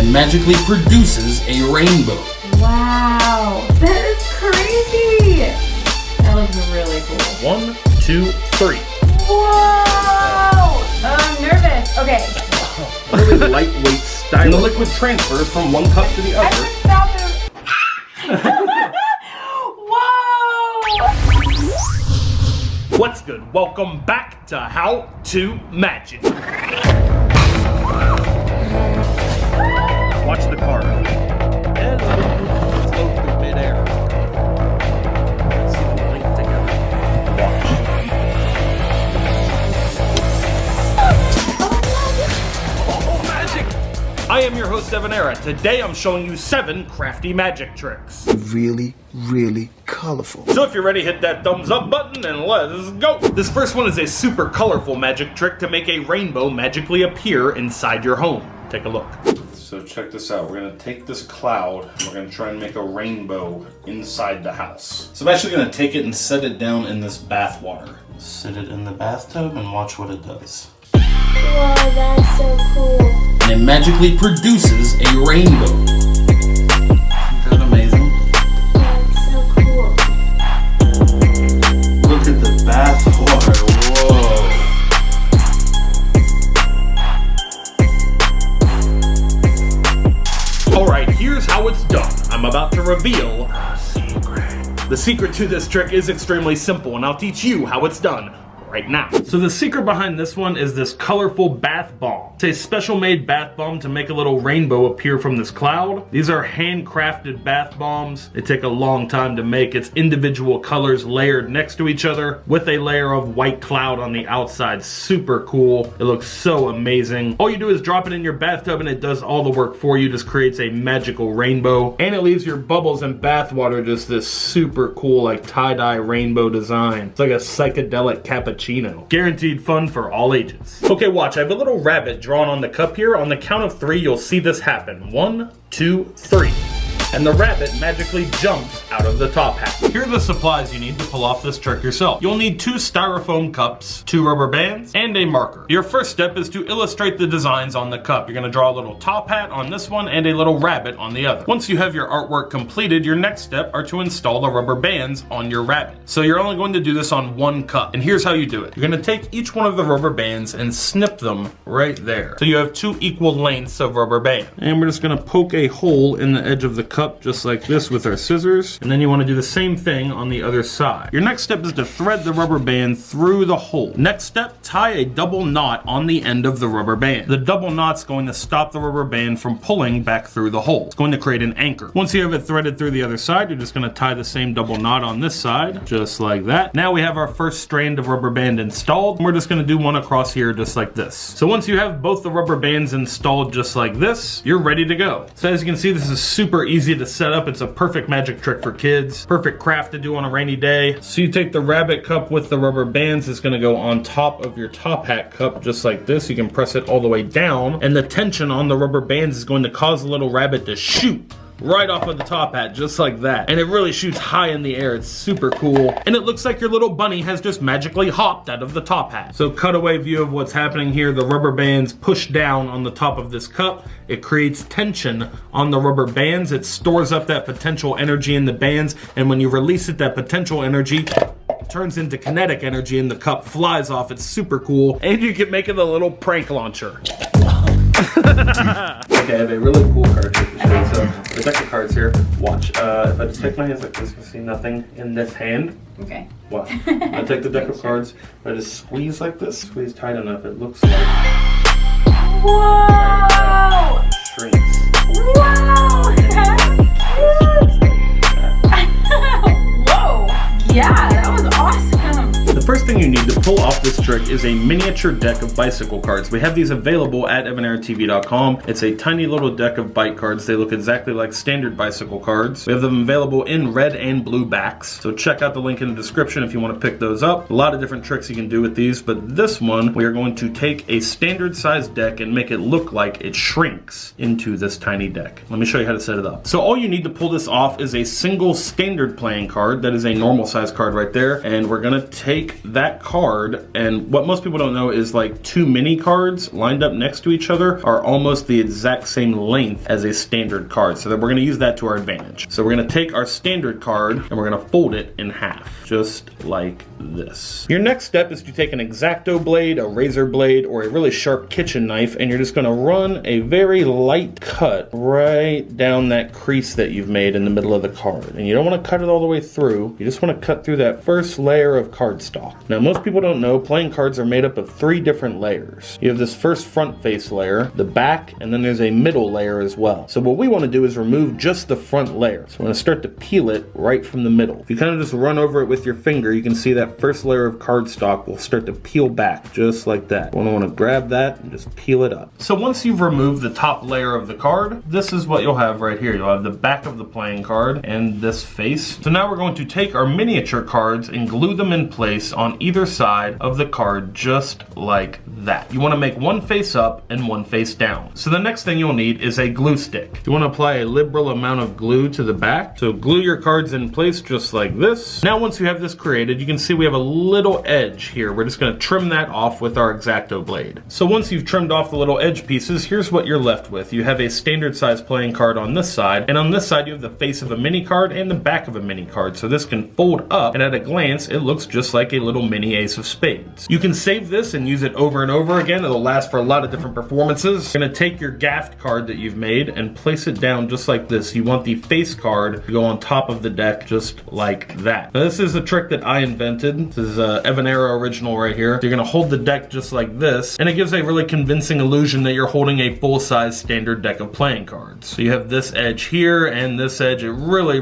it magically produces a rainbow. Wow, that is crazy. That looks really cool. 1, 2, 3. Whoa! I'm nervous. Okay. Really lightweight styrofoam. And the liquid transfers from one cup to the I other. should stop it. Whoa! What's good? Welcome back to How to Magic. Watch the card. Hello. Float through midair. See them link together. Watch. Oh, magic! I am your host, Evanera. Today I'm showing you 7 crafty magic tricks. Really colorful. So if you're ready, hit that thumbs up button and let's go. This first one is a super colorful magic trick to make a rainbow magically appear inside your home. Take a look. So check this out. We're gonna take this cloud and we're gonna try and make a rainbow inside the house. So I'm actually gonna take it and set it down in this bath water. Sit it in the bathtub and watch what it does. Wow, that's so cool. And it magically produces a rainbow. Isn't that amazing? That's so cool. Look at the bath water. Whoa. Alright, here's how it's done. I'm about to reveal a secret. The secret to this trick is extremely simple, and I'll teach you how it's done right now. So the secret behind this one is this colorful bath bomb. It's a special made bath bomb to make a little rainbow appear from this cloud. These are handcrafted bath bombs. They take a long time to make. It's individual colors layered next to each other with a layer of white cloud on the outside. Super cool. It looks so amazing. All you do is drop it in your bathtub and it does all the work for you. Just creates a magical rainbow, and it leaves your bubbles and bath water just this super cool like tie-dye rainbow design. It's like a psychedelic cappuccino. Guaranteed fun for all ages. Okay, watch. I have a little rabbit drawn on the cup here. On the count of 3, you'll see this happen. 1, 2, 3. And the rabbit magically jumps out of the top hat. Here are the supplies you need to pull off this trick yourself. You'll need 2 styrofoam cups, 2 rubber bands, and a marker. Your first step is to illustrate the designs on the cup. You're gonna draw a little top hat on this one and a little rabbit on the other. Once you have your artwork completed, your next step are to install the rubber bands on your rabbit. So you're only going to do this on 1 cup. And here's how you do it. You're gonna take each one of the rubber bands and snip them right there. So you have 2 equal lengths of rubber band. And we're just gonna poke a hole in the edge of the cup just like this with our scissors, and then you want to do the same thing on the other side. Your next step is to thread the rubber band through the hole. Next step, tie a double knot on the end of the rubber band. The double knot's going to stop the rubber band from pulling back through the hole. It's going to create an anchor. Once you have it threaded through the other side, you're just going to tie the same double knot on this side, just like that. Now we have our first strand of rubber band installed, and we're just going to do one across here just like this. So once you have both the rubber bands installed just like this, you're ready to go. So as you can see, this is super easy to set up. It's a perfect magic trick for kids. Perfect craft to do on a rainy day. So you take the rabbit cup with the rubber bands. It's going to go on top of your top hat cup just like this. You can press it all the way down, and the tension on the rubber bands is going to cause the little rabbit to shoot right off of the top hat, just like that. And it really shoots high in the air. It's super cool. And it looks like your little bunny has just magically hopped out of the top hat. So cutaway view of what's happening here. The rubber bands push down on the top of this cup. It creates tension on the rubber bands. It stores up that potential energy in the bands. And when you release it, that potential energy turns into kinetic energy and the cup flies off. It's super cool. And you can make it a little prank launcher. Okay, I have a really cool card trick to show you. So the deck of cards here, watch. If I just take my hands like this, you can see nothing in this hand. Okay. Watch. I take the deck of cards, if I just squeeze like this, squeeze tight enough, it looks like Whoa! shrinks. Wow! That's cute! Whoa! Yeah, that was awesome! The first thing you need to pull off this trick is a miniature deck of bicycle cards. We have these available at evaneratv.com. It's a tiny little deck of bike cards. They look exactly like standard bicycle cards. We have them available in red and blue backs. So check out the link in the description if you want to pick those up. A lot of different tricks you can do with these, but this one, we are going to take a standard sized deck and make it look like it shrinks into this tiny deck. Let me show you how to set it up. So all you need to pull this off is a single standard playing card. That is a normal size card right there. And we're gonna take that card, and what what most people don't know is like 2 mini cards lined up next to each other are almost the exact same length as a standard card. So that we're gonna use that to our advantage. So we're gonna take our standard card and we're gonna fold it in half, just like this. Your next step is to take an X-Acto blade, a razor blade, or a really sharp kitchen knife, and you're just gonna run a very light cut right down that crease that you've made in the middle of the card. And you don't wanna cut it all the way through. You just wanna cut through that first layer of cardstock. Now, most people don't know playing cards are made up of 3 different layers. You have this first front face layer, the back, and then there's a middle layer as well. So what we wanna do is remove just the front layer. So we're gonna start to peel it right from the middle. If you kind of just run over it with your finger, you can see that first layer of cardstock will start to peel back just like that. We're gonna wanna grab that and just peel it up. So once you've removed the top layer of the card, this is what you'll have right here. You'll have the back of the playing card and this face. So now we're going to take our miniature cards and glue them in place on either side of the card just like that. You wanna make one face up and one face down. So the next thing you'll need is a glue stick. You wanna apply a liberal amount of glue to the back. So glue your cards in place just like this. Now once you have this created, you can see we have a little edge here. We're just gonna trim that off with our X-Acto blade. So once you've trimmed off the little edge pieces, here's what you're left with. You have a standard size playing card on this side, and on this side you have the face of a mini card and the back of a mini card. So this can fold up, and at a glance it looks just like a little mini ace of spades. You can save this and use it over and over again. It'll last for a lot of different performances. You're gonna take your gaffed card that you've made and place it down just like this. You want the face card to go on top of the deck just like that. Now this is a trick that I invented. This is a Evanera original right here. You're gonna hold the deck just like this, and it gives a really convincing illusion that you're holding a full-size standard deck of playing cards. So you have this edge here and this edge. It really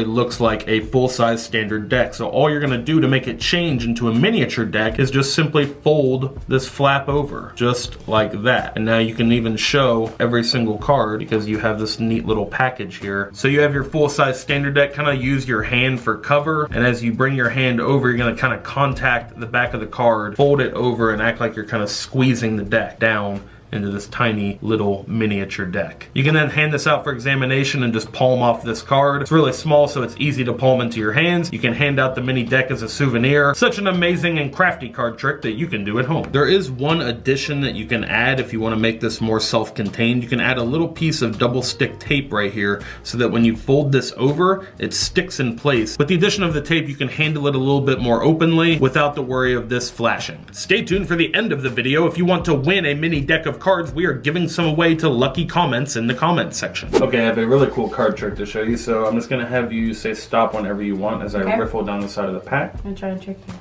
looks like a full-size standard deck. So all you're gonna do to make it change into a miniature deck is just simply fold this flap over, just like that. And now you can even show every single card because you have this neat little package here. So you have your full-size standard deck. Kind of use your hand for cover, and as you bring your hand over, you're gonna kind of contact the back of the card, fold it over, and act like you're kind of squeezing the deck down into this tiny little miniature deck. You can then hand this out for examination and just palm off this card. It's really small, so it's easy to palm into your hands. You can hand out the mini deck as a souvenir. Such an amazing and crafty card trick that you can do at home. There is one addition that you can add if you want to make this more self-contained. You can add a little piece of double stick tape right here so that when you fold this over, it sticks in place. With the addition of the tape, you can handle it a little bit more openly without the worry of this flashing. Stay tuned for the end of the video. If you want to win a mini deck of cards, we are giving some away to lucky comments in the comments section. Okay, I have a really cool card trick to show you, so I'm just gonna have you say stop whenever you want as I riffle down the side of the pack. I'm trying to trick you.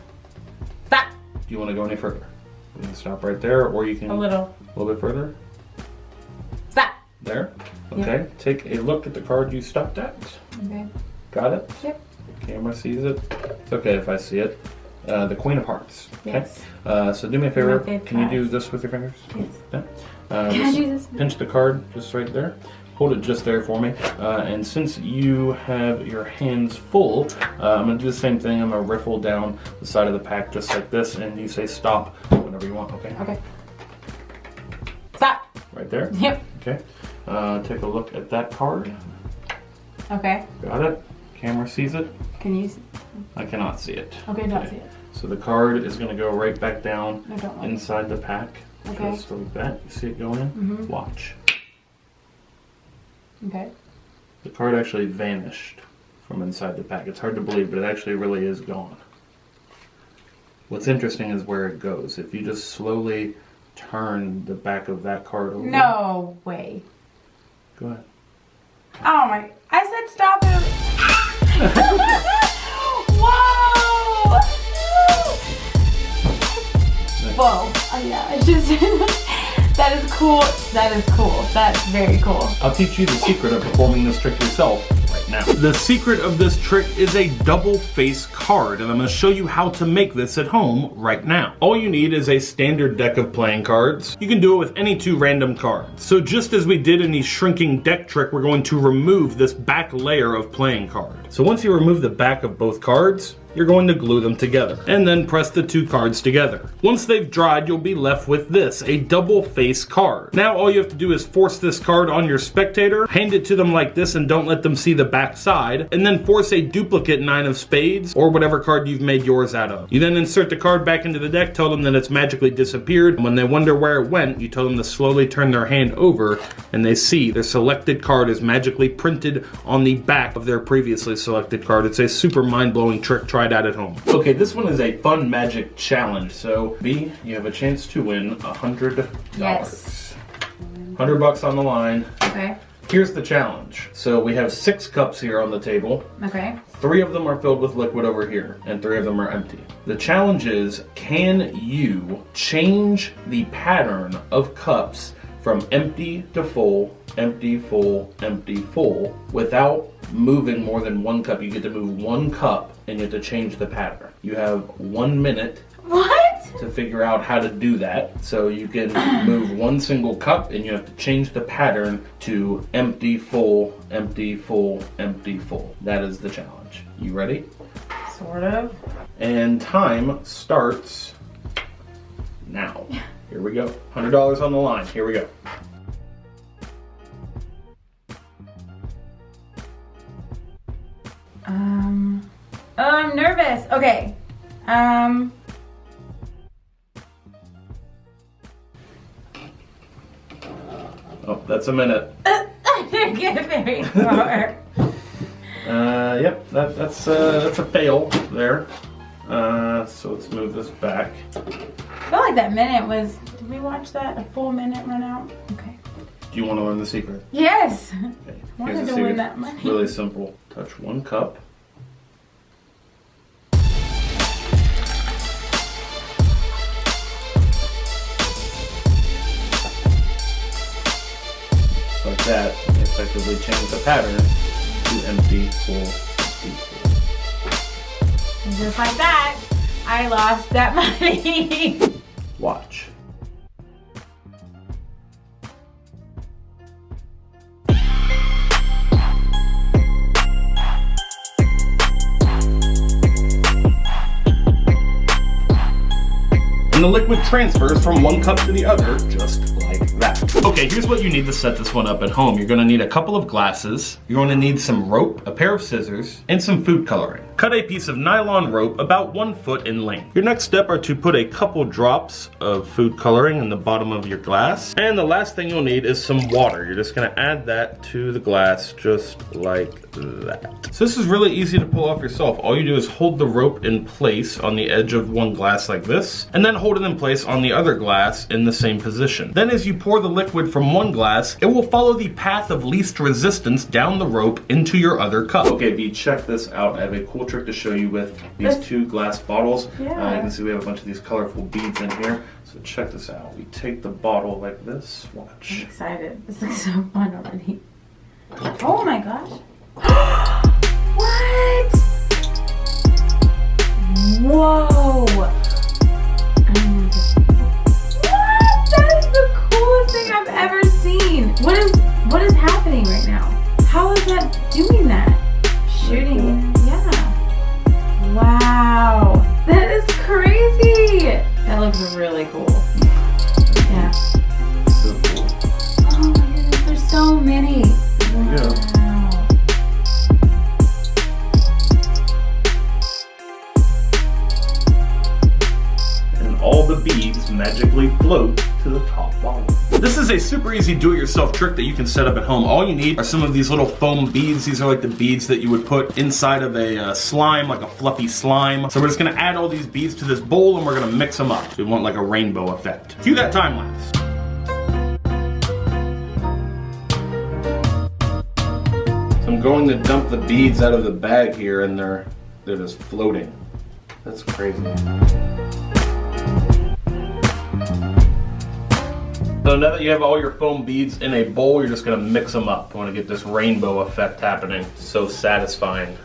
Stop! Do you want to go any further? You can stop right there, or you can a little bit further. Stop! There. Okay, yep. Take a look at the card you stopped at. Okay. Got it? Yep. The camera sees it. It's okay if I see it. The Queen of Hearts. Okay. Yes. So do me a favor. Can you do this with your fingers? Yes. Yeah. Can I do this? Pinch the card just right there. Hold it just there for me. And since you have your hands full, I'm gonna do the same thing. I'm gonna riffle down the side of the pack just like this, and you say stop whenever you want. Okay. Okay. Stop. Right there. Yep. Okay. Take a look at that card. Okay. Got it. Camera sees it. Can you see? I cannot see it. Okay, don't see it. So the card is going to go right back down No, inside the pack. Okay. Just like that. You see it go in? Mm-hmm. Watch. Okay. The card actually vanished from inside the pack. It's hard to believe, but it actually really is gone. What's interesting is where it goes. If you just slowly turn the back of that card over. No way. Go ahead. Oh my. I said stop it. Whoa! Whoa. Oh yeah, it's just that is cool. That is cool. That's very cool. I'll teach you the secret of performing this trick yourself right now. The secret of this trick is a double face card, and I'm going to show you how to make this at home right now. All you need is a standard deck of playing cards. You can do it with any 2 random cards. So just as we did in the shrinking deck trick, we're going to remove this back layer of playing card. So once you remove the back of both cards, you're going to glue them together and then press the two cards together. Once they've dried, you'll be left with this, a double face card. Now all you have to do is force this card on your spectator, hand it to them like this and don't let them see the back side, and then force a duplicate 9 of spades or whatever card you've made yours out of. You then insert the card back into the deck, tell them that it's magically disappeared, and when they wonder where it went, you tell them to slowly turn their hand over and they see their selected card is magically printed on the back of their previously selected card. It's a super mind-blowing trick. Try it out at home. Okay, this one is a fun magic challenge. So B, you have a chance to win $100. Yes. $100 on the line. Okay. Here's the challenge. So we have 6 cups here on the table. Okay. 3 of them are filled with liquid over here, and 3 of them are empty. The challenge is, can you change the pattern of cups from empty to full, empty, full, empty, full, without moving more than 1 cup? You get to move 1 cup, and you have to change the pattern. You have 1 minute What? to figure out how to do that. So you can move 1 single cup and you have to change the pattern to empty, full, empty, full, empty, full. That is the challenge. You ready? Sort of. And time starts now. Here we go. $100 on the line. Here we go. Oh, I'm nervous. Okay. Oh, that's a minute. I didn't get very far. Yep, that's a fail there. So let's move this back. I feel like that minute was, did we watch that? A full minute run out? Okay. Do you want to learn the secret? Yes. Okay. Wanted Here's the to win secret. that money. It's really simple. Touch 1 cup. Like that, and effectively change the pattern to empty, full, empty, full. And just like that, I lost that money. Watch. And the liquid transfers from 1 cup to the other, just like that. Okay, here's what you need to set this one up at home. You're gonna need a couple of glasses, you're gonna need some rope, a pair of scissors, and some food coloring. Cut a piece of nylon rope about 1 foot in length. Your next step are to put a couple drops of food coloring in the bottom of your glass. And the last thing you'll need is some water. You're just gonna add that to the glass just like that. So this is really easy to pull off yourself. All you do is hold the rope in place on the edge of one glass like this, and then hold it in place on the other glass in the same position. Then as you pour the liquid from one glass, it will follow the path of least resistance down the rope into your other cup. Okay, V, check this out. I have a cool trick to show you with these 2 glass bottles. Yeah. You can see we have a bunch of these colorful beads in here. So check this out. We take the bottle like this. I'm Watch. excited. This looks so fun already. Oh my gosh. What? Whoa. Oh my goodness. What? That is the coolest thing I've ever seen. What is happening right now? How is that doing that? Shooting. Yeah. Wow. That is crazy. That looks really cool. Yeah. So cool. Oh my goodness, there's so many. There you go. Wow. And all the beads magically float to the top bottle. This is a super easy do-it-yourself trick that you can set up at home. All you need are some of these little foam beads. These are like the beads that you would put inside of a slime, like a fluffy slime. So we're just gonna add all these beads to this bowl and we're gonna mix them up. So we want like a rainbow effect. Cue that time lapse. So I'm going to dump the beads out of the bag here and they're just floating. That's crazy. So now that you have all your foam beads in a bowl, you're just gonna mix them up. You wanna get this rainbow effect happening. So satisfying.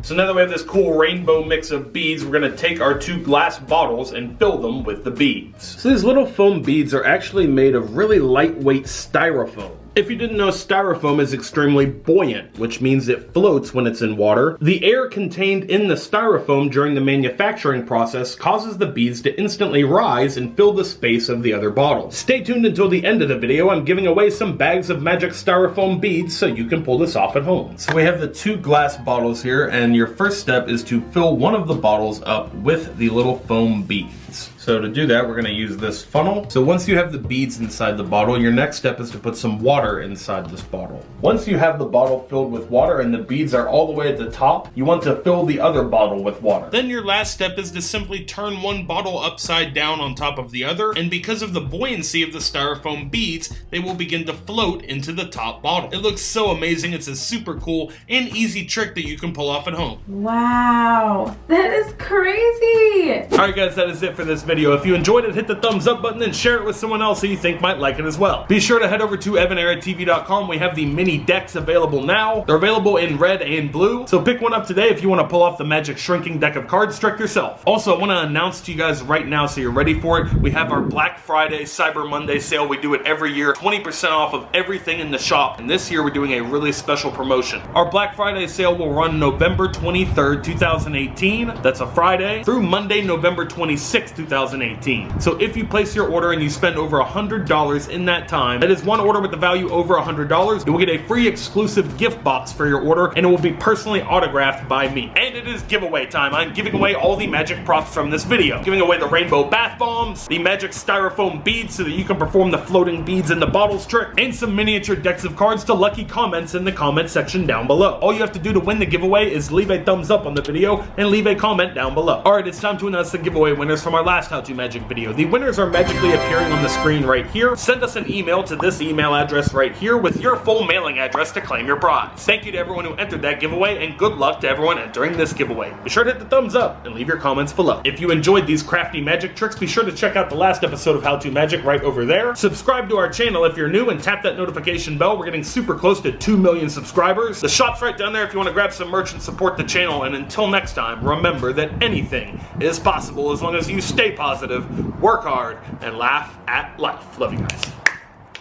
So now that we have this cool rainbow mix of beads, we're gonna take our 2 glass bottles and fill them with the beads. So these little foam beads are actually made of really lightweight styrofoam. If you didn't know, styrofoam is extremely buoyant, which means it floats when it's in water. The air contained in the styrofoam during the manufacturing process causes the beads to instantly rise and fill the space of the other bottles. Stay tuned until the end of the video. I'm giving away some bags of magic styrofoam beads so you can pull this off at home. So we have the 2 glass bottles here, and your first step is to fill one of the bottles up with the little foam beads. So to do that, we're gonna use this funnel. So once you have the beads inside the bottle, your next step is to put some water inside this bottle. Once you have the bottle filled with water and the beads are all the way at the top, you want to fill the other bottle with water. Then your last step is to simply turn one bottle upside down on top of the other, and because of the buoyancy of the styrofoam beads, they will begin to float into the top bottle. It looks so amazing. It's a super cool and easy trick that you can pull off at home. Wow, that is crazy. All right, guys, that is it for this video. If you enjoyed it, hit the thumbs up button and share it with someone else who you think might like it as well. Be sure to head over to EvanEraTV.com. We have the mini decks available now. They're available in red and blue, so pick one up today if you want to pull off the magic shrinking deck of cards trick yourself. Also, I want to announce to you guys right now so you're ready for it. We have our Black Friday, Cyber Monday sale. We do it every year, 20% off of everything in the shop, and this year we're doing a really special promotion. Our Black Friday sale will run November 23rd, 2018. That's a Friday, through Monday, November 26th, 2018. So if you place your order and you spend over $100 in that time, that is one order with the value over $100, you will get a free exclusive gift box for your order, and it will be personally autographed by me. And it is giveaway time. I'm giving away all the magic props from this video. Giving away the rainbow bath bombs, the magic styrofoam beads so that you can perform the floating beads in the bottles trick, and some miniature decks of cards to lucky comments in the comment section down below. All you have to do to win the giveaway is leave a thumbs up on the video and leave a comment down below. Alright, it's time to announce the giveaway winners from our last How To Magic video. The winners are magically appearing on the screen right here. Send us an email to this email address right here with your full mailing address to claim your prize. Thank you to everyone who entered that giveaway, and good luck to everyone entering this giveaway. Be sure to hit the thumbs up and leave your comments below. If you enjoyed these crafty magic tricks, be sure to check out the last episode of How To Magic right over there. Subscribe to our channel if you're new and tap that notification bell. We're getting super close to 2 million subscribers. The shop's right down there if you want to grab some merch and support the channel. And until next time, remember that anything is possible as long as you stay positive, work hard, and laugh at life. Love you guys.